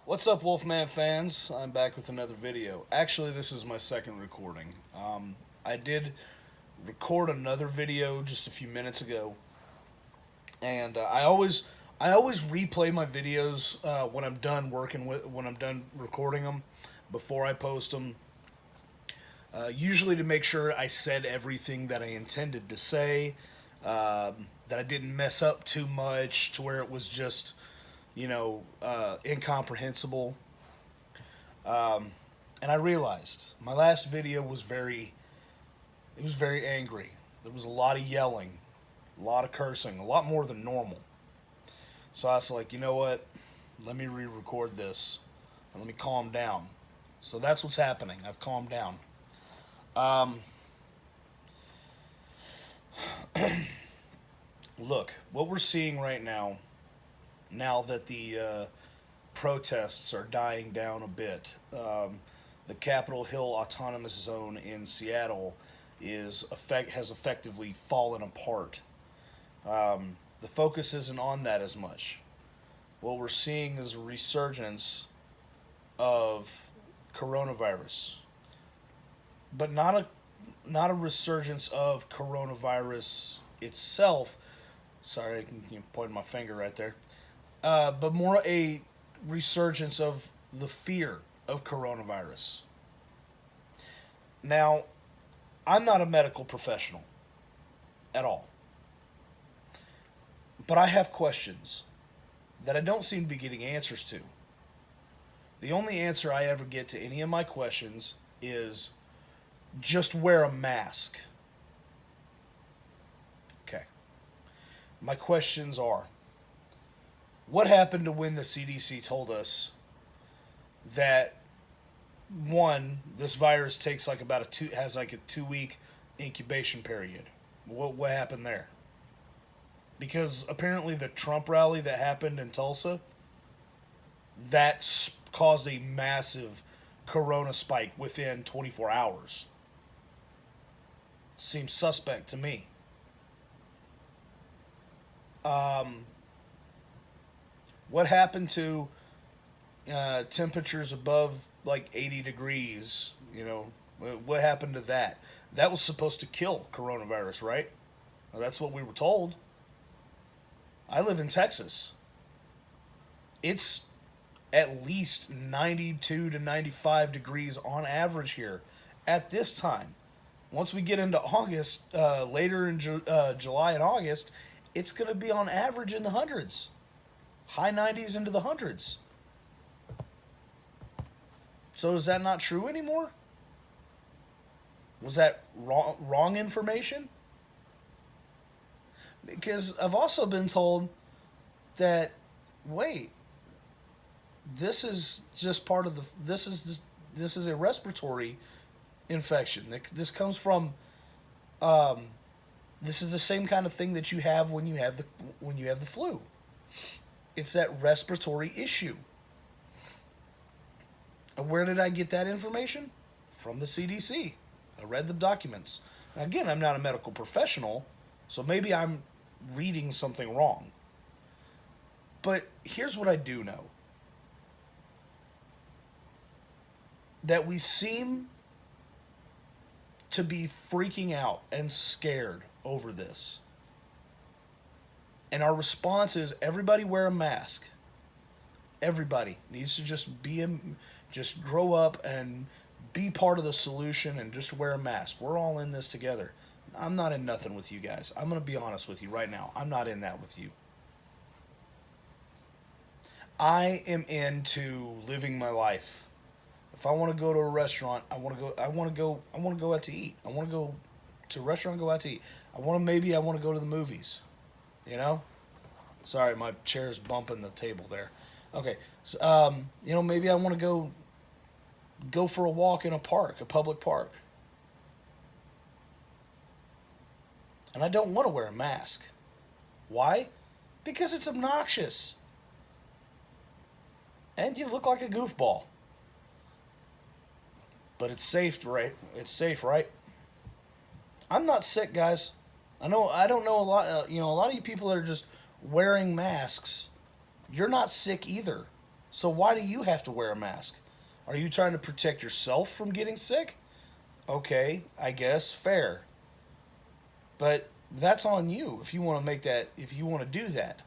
What's up, Wolfman fans? I'm back with another video. Actually, this is my second recording. I did record another video just a few minutes ago, and I always replay my videos when I'm done when I'm done recording them before I post them. Usually to make sure I said everything that I intended to say, that I didn't mess up too much to where it was just incomprehensible. And I realized my last video it was very angry. There was a lot of yelling, a lot of cursing, a lot more than normal. So I was like, you know what? Let me re-record this and let me calm down. So that's what's happening. I've calmed down. Um, Look, what we're seeing right now that the protests are dying down a bit. The Capitol Hill Autonomous Zone in Seattle has effectively fallen apart. The focus isn't on that as much. What we're seeing is a resurgence of coronavirus, but not a resurgence of coronavirus itself. Sorry, I can point my finger right there. But more a resurgence of the fear of coronavirus. Now, I'm not a medical professional at all, but I have questions that I don't seem to be getting answers to. The only answer I ever get to any of my questions is just wear a mask. Okay. My questions are, what happened to when the CDC told us that one, this virus takes like has like a 2 week incubation period? What happened there? Because apparently the Trump rally that happened in Tulsa, caused a massive corona spike within 24 hours. Seems suspect to me. What happened to temperatures above like 80 degrees? What happened to that? That was supposed to kill coronavirus, right? Well, that's what we were told. I live in Texas. It's at least 92 to 95 degrees on average here at this time. Once we get into August, later in July and August, it's going to be on average in the hundreds, high 90s into the hundreds. So is that not true anymore? Was that wrong information? Because I've also been told that, wait, this is just part of this is a respiratory infection. This comes from this is the same kind of thing that you have when you have the flu. It's that respiratory issue. And where did I get that information? From the CDC. I read the documents. Now, again, I'm not a medical professional, so maybe I'm reading something wrong. But here's what I do know. That we seem to be freaking out and scared over this. And our response is everybody wear a mask. Everybody needs to just grow up and be part of the solution and just wear a mask. We're all in this together. I'm not in nothing with you guys. I'm going to be honest with you right now. I'm not in that with you. I am into living my life. If I want to go to a restaurant, I want to go out to eat. I want to go to a restaurant, go out to eat. I want to go to the movies. Sorry, my chair's bumping the table there. Okay. So, maybe I want to go for a walk in a public park. And I don't want to wear a mask. Why? Because it's obnoxious. And you look like a goofball. But it's safe, right? It's safe, right? I'm not sick, guys. I don't know a lot. A lot of you people that are just wearing masks. You're not sick either. So why do you have to wear a mask? Are you trying to protect yourself from getting sick? Okay, I guess fair. But that's on you if you want to make that, if you want to do that.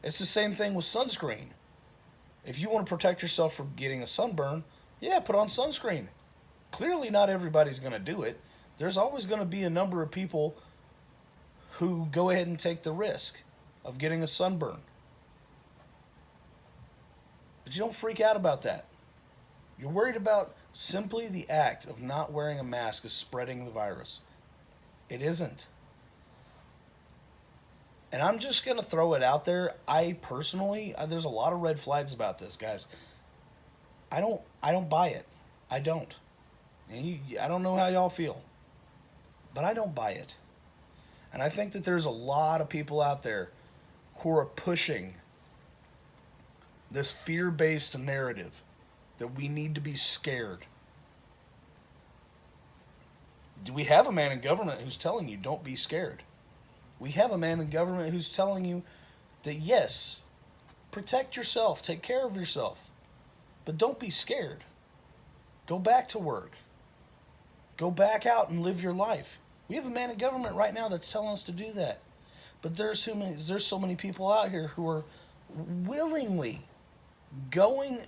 It's the same thing with sunscreen. If you want to protect yourself from getting a sunburn, yeah, put on sunscreen. Clearly, not everybody's going to do it. There's always going to be a number of people who go ahead and take the risk of getting a sunburn. But you don't freak out about that. You're worried about simply the act of not wearing a mask is spreading the virus. It isn't. And I'm just going to throw it out there. I personally, there's a lot of red flags about this, guys. I don't buy it. I don't. And I don't know how y'all feel, but I don't buy it. And I think that there's a lot of people out there who are pushing this fear-based narrative that we need to be scared. We have a man in government who's telling you don't be scared. We have a man in government who's telling you that yes, protect yourself, take care of yourself, but don't be scared. Go back to work. Go back out and live your life. We have a man in government right now that's telling us to do that. But there's so many people out here who are willingly going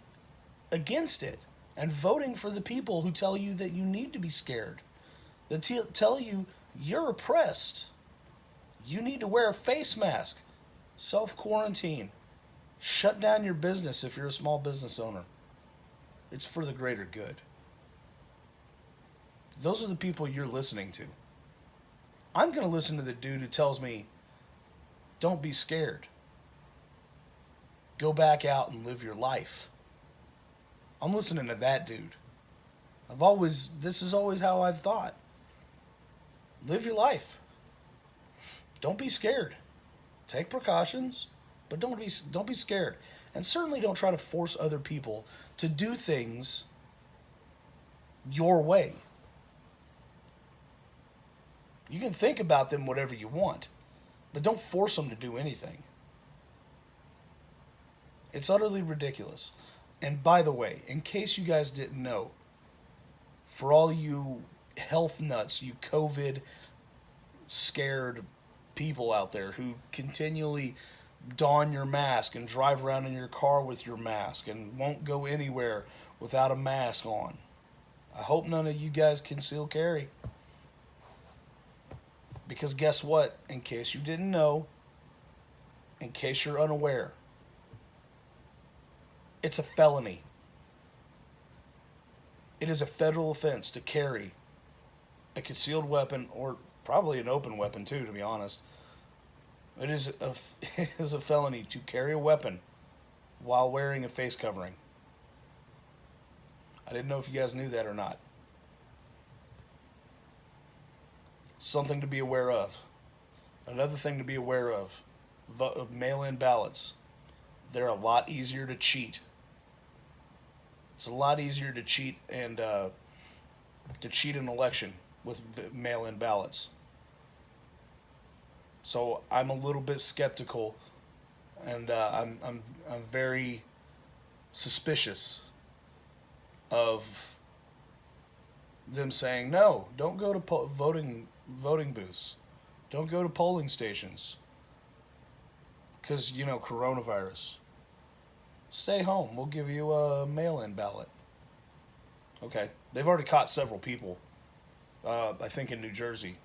against it and voting for the people who tell you that you need to be scared. That tell you you're oppressed. You need to wear a face mask. Self-quarantine. Shut down your business if you're a small business owner. It's for the greater good. Those are the people you're listening to. I'm going to listen to the dude who tells me, don't be scared. Go back out and live your life. I'm listening to that dude. This is always how I've thought. Live your life. Don't be scared. Take precautions, but don't be scared. And certainly don't try to force other people to do things your way. You can think about them whatever you want, but don't force them to do anything. It's utterly ridiculous. And by the way, in case you guys didn't know, for all you health nuts, you COVID scared people out there who continually don your mask and drive around in your car with your mask and won't go anywhere without a mask on, I hope none of you guys conceal carry. Because guess what? In case you didn't know, in case you're unaware, it's a felony. It is a federal offense to carry a concealed weapon, or probably an open weapon too, to be honest. It is a felony to carry a weapon while wearing a face covering. I didn't know if you guys knew that or not. Something to be aware of. Another thing to be aware of, mail-in ballots. They're a lot easier to cheat. It's a lot easier to cheat and to cheat an election with mail-in ballots. So I'm a little bit skeptical, and I'm very suspicious of them saying no. Don't go to voting booths. Don't go to polling stations. Because, coronavirus. Stay home. We'll give you a mail-in ballot. Okay. They've already caught several people. I think in New Jersey.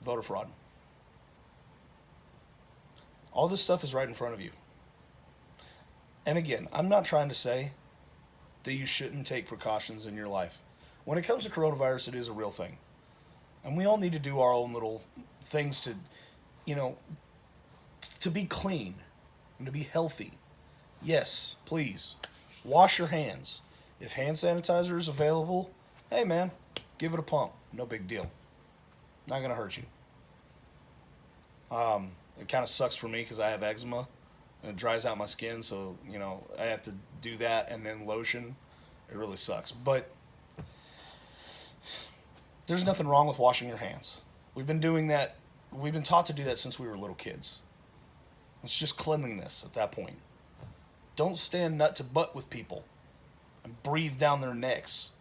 Voter fraud. All this stuff is right in front of you. And again, I'm not trying to say that you shouldn't take precautions in your life. When it comes to coronavirus, it is a real thing. And we all need to do our own little things to, to be clean and to be healthy. Yes, please. Wash your hands. If hand sanitizer is available, hey man, give it a pump. No big deal. Not going to hurt you. It kind of sucks for me because I have eczema and it dries out my skin, so, I have to do that and then lotion. It really sucks. But there's nothing wrong with washing your hands. We've been doing that. We've been taught to do that since we were little kids. It's just cleanliness at that point. Don't stand nut to butt with people and breathe down their necks.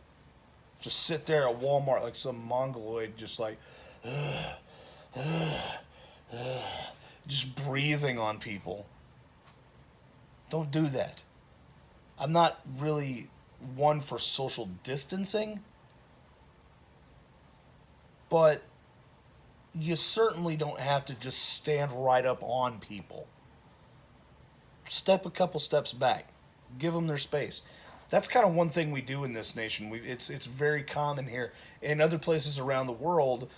Just sit there at Walmart like some mongoloid, just like, just breathing on people. Don't do that. I'm not really one for social distancing, but you certainly don't have to just stand right up on people. Step a couple steps back. Give them their space. That's kind of one thing we do in this nation. It's very common here. In other places around the world,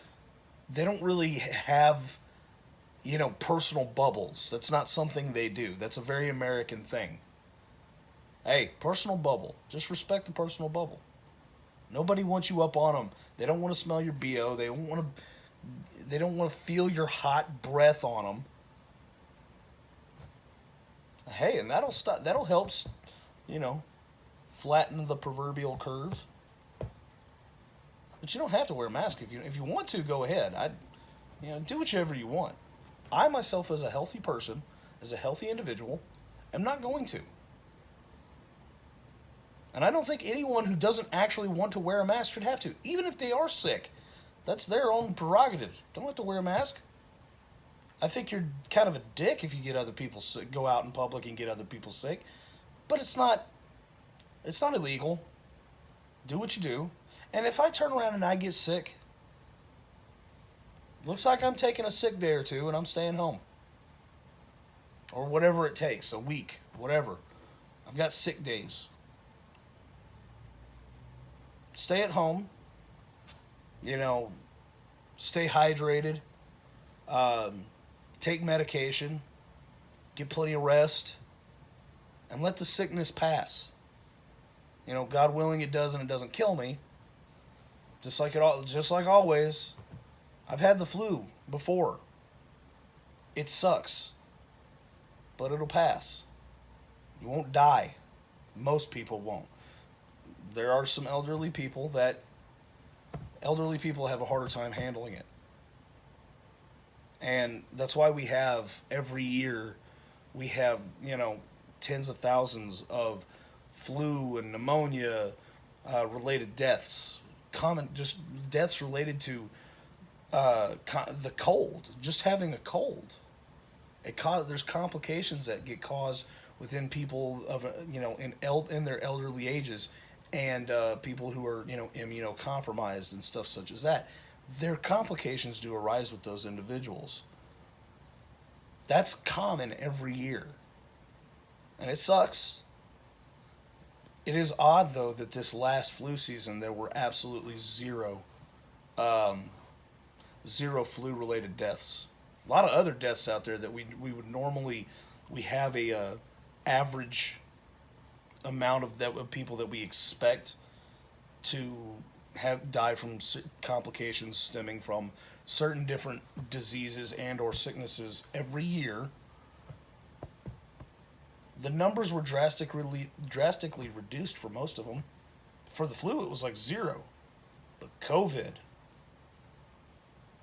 they don't really have, personal bubbles. That's not something they do. That's a very American thing. Hey, personal bubble. Just respect the personal bubble. Nobody wants you up on them. They don't want to smell your BO. They don't want to feel your hot breath on them. Hey, and that'll stop. That'll help, flatten the proverbial curve. But you don't have to wear a mask if you want to. Go ahead. Do whichever you want. I myself, as a healthy person, as a healthy individual, am not going to. And I don't think anyone who doesn't actually want to wear a mask should have to, even if they are sick. That's their own prerogative. Don't have to wear a mask. I think you're kind of a dick if you get other people sick, go out in public and get other people sick. But it's not illegal. Do what you do. And if I turn around and I get sick, looks like I'm taking a sick day or two and I'm staying home. Or whatever it takes, a week, whatever. I've got sick days. Stay at home. Stay hydrated. Take medication. Get plenty of rest. And let the sickness pass. God willing it does and it doesn't kill me. Just like always. I've had the flu before. It sucks. But it'll pass. You won't die. Most people won't. There are some elderly people have a harder time handling it. And that's why every year, tens of thousands of flu and pneumonia related deaths. Just deaths related to the cold, just having a cold. There's complications that get caused within people in their elderly ages, and people who are immunocompromised and stuff such as that. Their complications do arise with those individuals. That's common every year, and it sucks. It is odd though that this last flu season there were absolutely zero flu-related deaths. A lot of other deaths out there that we would normally have a average amount of people that we expect to have die from complications stemming from certain different diseases and or sicknesses every year. The numbers were drastically reduced for most of them. For the flu, it was like zero. But COVID,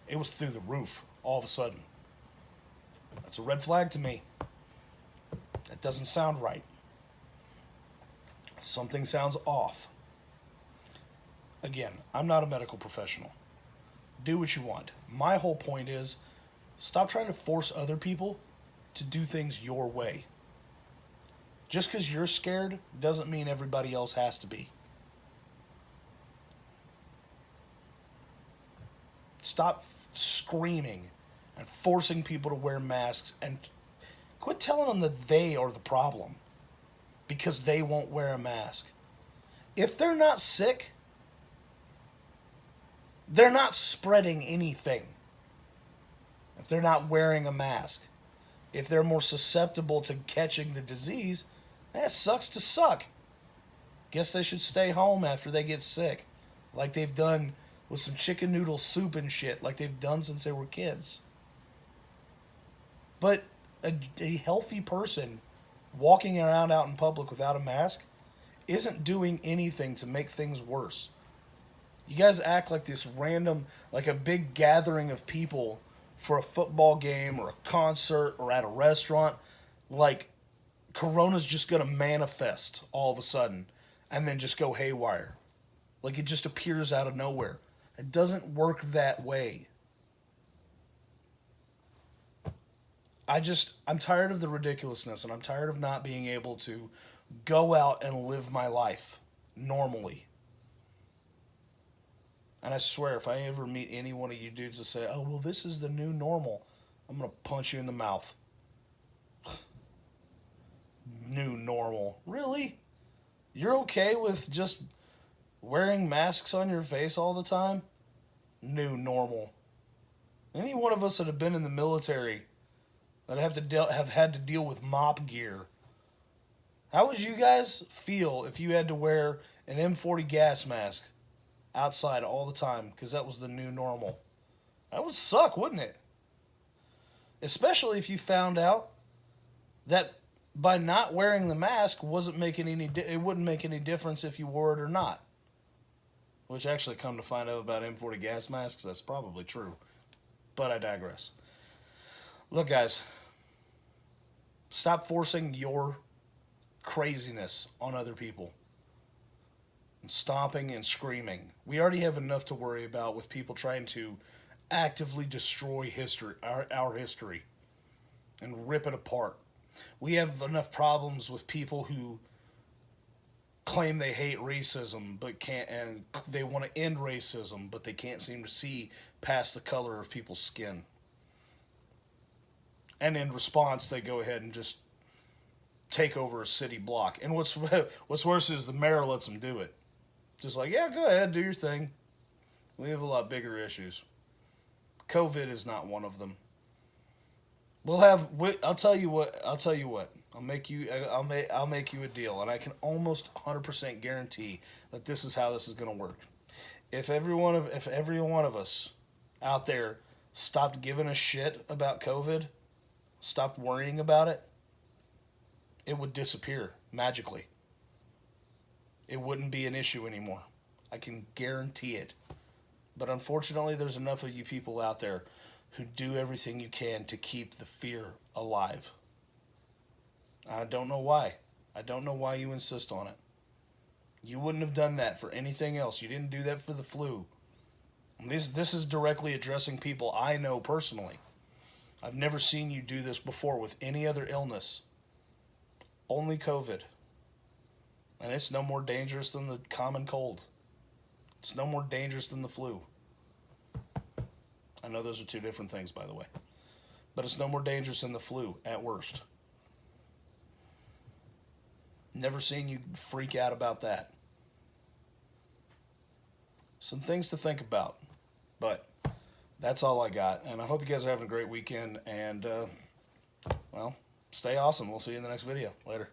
it was through the roof all of a sudden. That's a red flag to me. That doesn't sound right. Something sounds off. Again, I'm not a medical professional. Do what you want. My whole point is, stop trying to force other people to do things your way. Just because you're scared doesn't mean everybody else has to be. Stop screaming and forcing people to wear masks, and quit telling them that they are the problem because they won't wear a mask. If they're not sick, they're not spreading anything. If they're not wearing a mask, if they're more susceptible to catching the disease, that sucks to suck. Guess they should stay home after they get sick, like they've done with some chicken noodle soup and shit, like they've done since they were kids. But a healthy person walking around out in public without a mask isn't doing anything to make things worse. You guys act like this random, like a big gathering of people for a football game or a concert or at a restaurant, like Corona's just going to manifest all of a sudden and then just go haywire. Like it just appears out of nowhere. It doesn't work that way. I'm tired of the ridiculousness, and I'm tired of not being able to go out and live my life normally. And I swear, if I ever meet any one of you dudes that say, oh, well, this is the new normal, I'm going to punch you in the mouth. New normal. Really? You're okay with just wearing masks on your face all the time? New normal. Any one of us that have been in the military that have had to deal with mop gear. How would you guys feel if you had to wear an M40 gas mask outside all the time because that was the new normal? That would suck, wouldn't it? Especially if you found out that by not wearing the mask it wouldn't make any difference if you wore it or not. Which actually, come to find out about M40 gas masks, that's probably true. But I digress. Look, guys, stop forcing your craziness on other people. And stomping and screaming. We already have enough to worry about with people trying to actively destroy history, our history, and rip it apart. We have enough problems with people who claim they hate racism but can't, and they want to end racism, but they can't seem to see past the color of people's skin. And in response, they go ahead and just take over a city block. And what's worse is the mayor lets them do it. Just like, yeah, go ahead, do your thing. We have a lot bigger issues. COVID is not one of them. I'll tell you what. I'll make you a deal, and I can almost 100% guarantee that this is how this is going to work. If every one of us out there stopped giving a shit about COVID, stopped worrying about it, it would disappear magically. It wouldn't be an issue anymore. I can guarantee it. But unfortunately, there's enough of you people out there who do everything you can to keep the fear alive. I don't know why. I don't know why you insist on it. You wouldn't have done that for anything else. You didn't do that for the flu. This is directly addressing people I know personally. I've never seen you do this before with any other illness. Only COVID. And it's no more dangerous than the common cold. It's no more dangerous than the flu. I know those are two different things, by the way. But it's no more dangerous than the flu, at worst. Never seen you freak out about that. Some things to think about. But that's all I got. And I hope you guys are having a great weekend. And, well, stay awesome. We'll see you in the next video. Later.